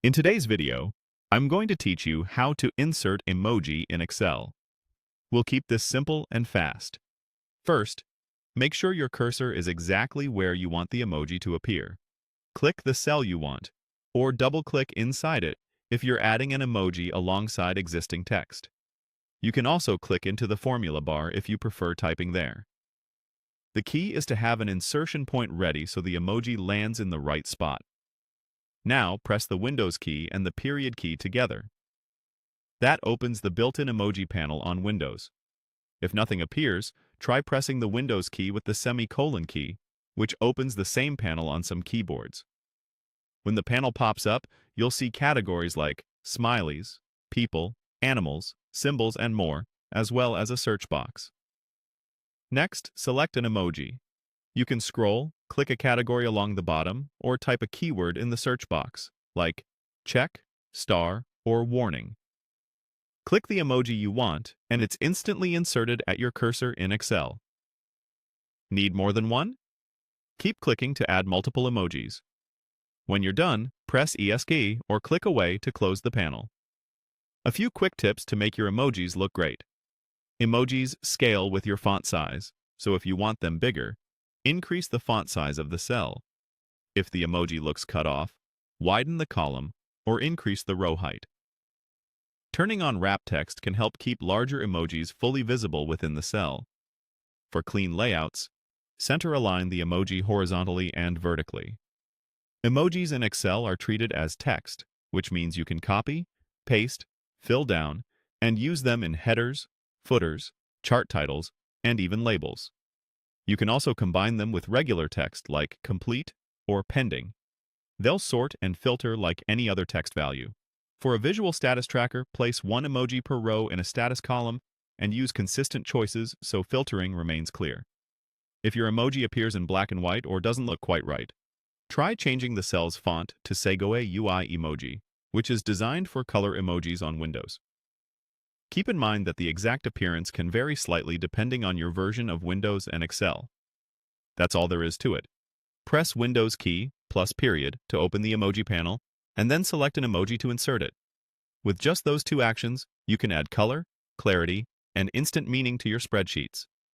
In today's video, I'm going to teach you how to insert emoji in Excel. We'll keep this simple and fast. First, make sure your cursor is exactly where you want the emoji to appear. Click the cell you want, or double-click inside it if you're adding an emoji alongside existing text. You can also click into the formula bar if you prefer typing there. The key is to have an insertion point ready so the emoji lands in the right spot. Now, press the Windows key and the period key together. That opens the built-in emoji panel on Windows. If nothing appears, try pressing the Windows key with the semicolon key, which opens the same panel on some keyboards. When the panel pops up, you'll see categories like smileys, people, animals, symbols, and more, as well as a search box. Next, select an emoji. You can scroll, click a category along the bottom, or type a keyword in the search box, like check, star, or warning. Click the emoji you want, and it's instantly inserted at your cursor in Excel. Need more than one? Keep clicking to add multiple emojis. When you're done, press ESC or click away to close the panel. A few quick tips to make your emojis look great. Emojis scale with your font size, so if you want them bigger, increase the font size of the cell. If the emoji looks cut off, widen the column or increase the row height. Turning on wrap text can help keep larger emojis fully visible within the cell. For clean layouts, center align the emoji horizontally and vertically. Emojis in Excel are treated as text, which means you can copy, paste, fill down, and use them in headers, footers, chart titles, and even labels. You can also combine them with regular text like complete or pending. They'll sort and filter like any other text value. For a visual status tracker, place one emoji per row in a status column and use consistent choices so filtering remains clear. If your emoji appears in black and white or doesn't look quite right, try changing the cell's font to Segoe UI Emoji, which is designed for color emojis on Windows. Keep in mind that the exact appearance can vary slightly depending on your version of Windows and Excel. That's all there is to it. Press Windows key plus period to open the emoji panel, and then select an emoji to insert it. With just those two actions, you can add color, clarity, and instant meaning to your spreadsheets.